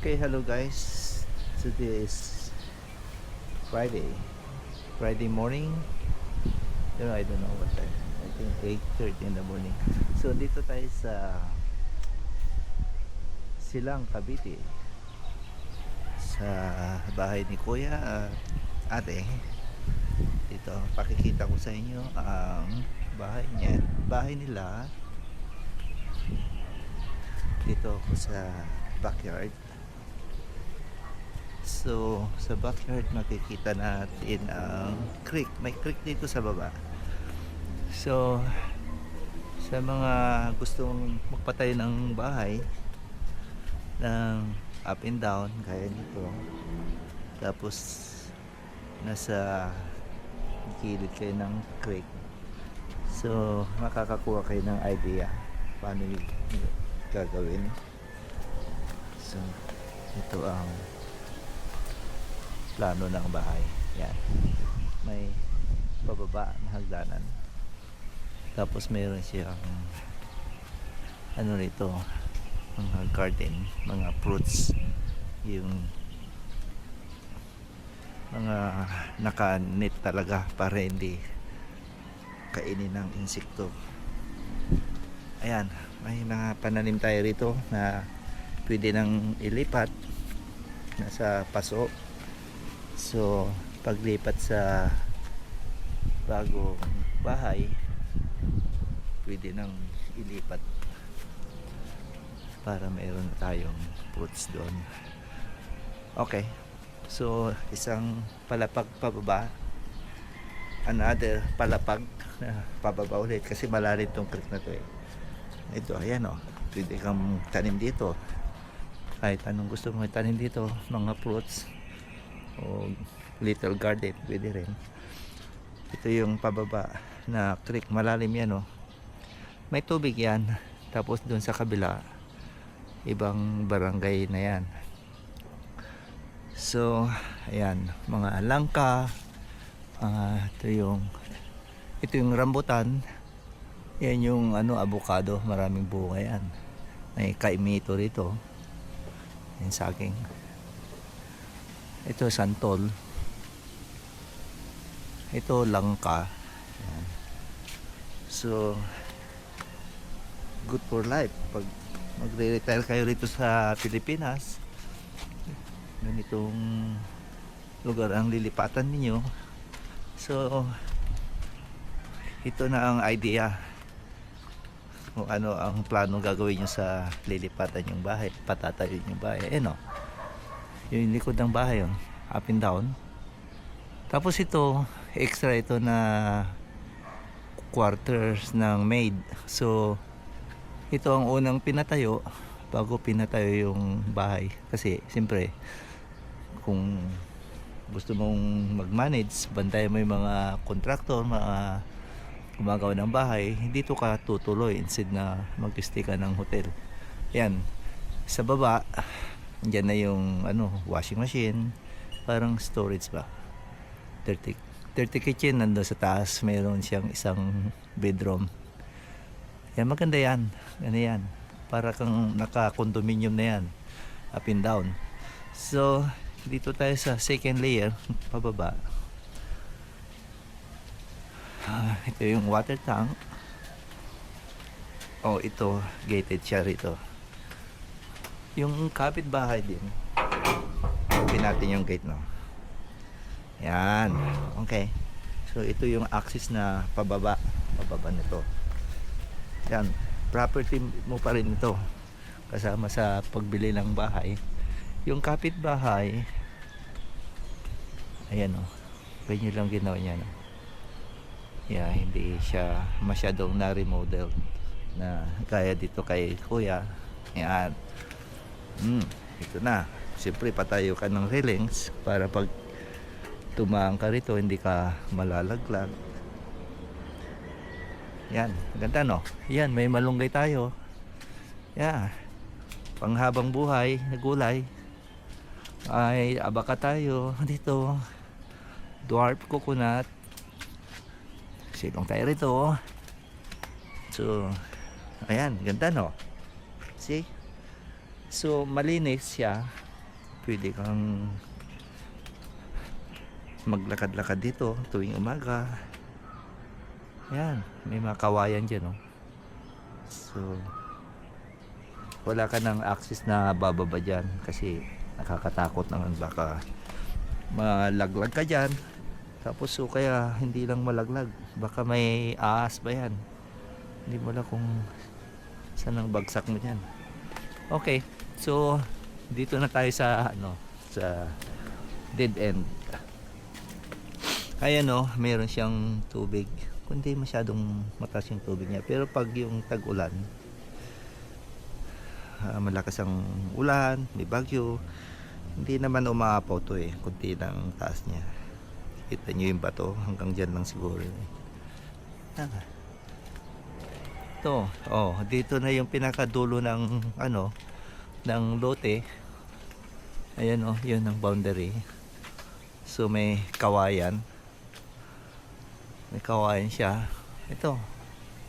Okay, hello guys. Today is Friday morning. I don't know what time. I think 8:30 in the morning. So dito tayo sa Silang, Cavite. Sa bahay ni Kuya at Ate. Dito, pakikita ko sa inyo ang bahay niya. Bahay nila. Dito ako sa backyard. So, sa backyard makikita natin ang creek. May creek dito sa baba. So, sa mga gustong magpatayo ng bahay ng up and down, kaya nito. Tapos, nasa gilid kayo ng creek. So, makakakuha kayo ng idea paano yung gagawin. So, ito ang plano ng bahay. Yan. May pababa na hagdanan. Tapos mayroon siyang ano rito, mga garden, mga fruits, yung mga naka-net talaga para hindi kainin ng insekto. Ayan, may mga pananim tayo rito na pwede nang ilipat nasa paso. So, paglipat sa bagong bahay, pwede nang ilipat para mayroon tayong fruits doon. Okay. So, isang palapag pababa, another palapag pababa ulit kasi malalim tong creek na to eh. Ito, ayan o. Pwede kang tanim dito. Kahit anong gusto mo tanim dito, mga fruits o little garden, pwede rin. Ito yung pababa na creek, malalim yan o. May tubig yan. Tapos dun sa kabila, ibang barangay na yan. So, ayan, mga langka, ito yung rambutan. Yan yung avocado, maraming bunga yan. May kaimito rito. Yan saging. Ito santol. Ito langka. Yan. So, good for life. Pag magre-retire kayo rito sa Pilipinas, ganitong lugar ang lilipatan ninyo. So, ito na ang idea kung ano ang plano gagawin nyo sa lilipatan yung bahay, patatayo yung bahay. Ayan o, yung likod ng bahay yun, up and down. Tapos ito, extra ito na quarters ng maid. So, ito ang unang pinatayo bago pinatayo yung bahay. Kasi, siyempre, kung gusto mong mag-manage, bantayan mo yung mga contractor, mga gumagawa ng bahay, dito ka tutuloy instead na mag-stay ka ng hotel. Yan. Sa baba, dyan na yung washing machine, parang storage ba. 30 kitchen, nandun sa taas, mayroon siyang isang bedroom. Yan, maganda yan. Ano yan? Para kang naka-condominium na yan. Up and down. So, dito tayo sa second layer, pababa. Ito yung water tank. Oh, ito, gated siya rito. Yung kapitbahay din. Open natin yung gate, no? Yan. Okay. So, ito yung access na pababa. Pababa nito. Yan. Property mo pa rin ito. Kasama sa pagbili ng bahay. Yung kapitbahay, ayan o. Ganyan lang ginawa niya, no? Yeah, hindi siya masyadong na-remodel na kaya dito kay Kuya. Yan. Ito na. Siyempre, patayo ka ng railings para pag tumaan ka rito, hindi ka malalaglag. Yan. Ganda, no? Yan, may malunggay tayo. Yeah. Panghabang buhay na gulay. Ay abaka tayo dito, dwarf coconut, silong tayo rito. So ayan, ganda no. See? So malinis siya pwede kang maglakad-lakad dito tuwing umaga. Yan, may mga kawayan dyan, oh. So wala ka ng access na bababa dyan kasi nakakatakot naman, baka malaglag ka dyan. Tapos so kaya hindi lang malaglag, baka may ahas ba yan, hindi mo alam kung saan ang bagsak mo dyan. Okay, so dito na tayo sa sa dead end. Ayan, oh, meron siyang tubig, kundi masyadong mataas yung tubig niya, pero pag yung tag-ulan, malakas ang ulan, may bagyo, hindi naman umaapaw to eh, kunti lang taas niya. Kita nyo yung bato, hanggang dyan lang siguro. Ito, oh, dito na yung pinakadulo ng ng lote. Ayan, oh, yun ang boundary. So may kawayan. May kawayan siya. Ito,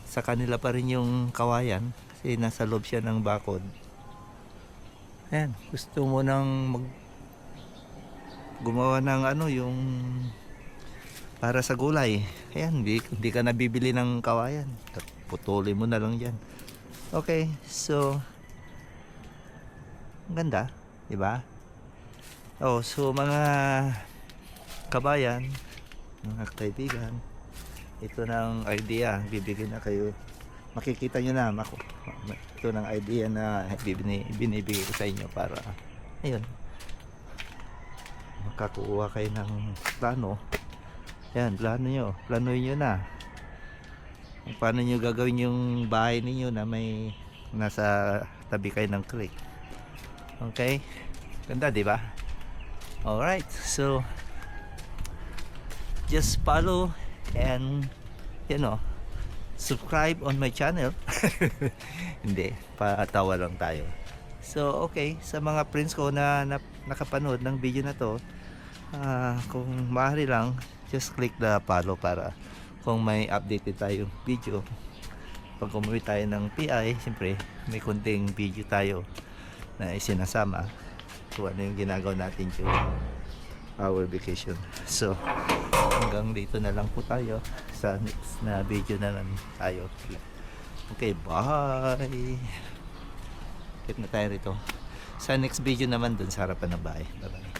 sa kanila pa rin yung kawayan kasi nasa loob siya ng bakod. Ayan, gusto mo nang gumawa ng yung para sa gulay. Ayan, hindi ka nabibili ng kawayan. Putulin mo na lang dyan. Okay, so ang ganda, di ba? Oh, so mga kabayan, mga kaibigan, ito ng idea, bibigyan na kayo. Makikita nyo na ito ng idea na binibigay ko sa inyo para ayun, makakuha kayo ng plano. Yan, planuhin nyo na kung paano nyo gagawin yung bahay ninyo na may nasa tabi kayo ng creek. Okay, ganda, di ba? Alright, so just follow and subscribe on my channel. Hindi, patawa lang tayo. So okay, sa mga friends ko na nakapanood ng video na to, kung maaari lang, just click the follow para kung may updated tayong video, pag umuwi tayo ng PI, siyempre may kunting video tayo na isinasama kung ano yung ginagawa natin during our vacation. So hanggang dito na lang po tayo, sa next na video na lang tayo. Okay, bye. Keep na tayo rito sa next video naman dun sa harapan ng bahay. Bye bye.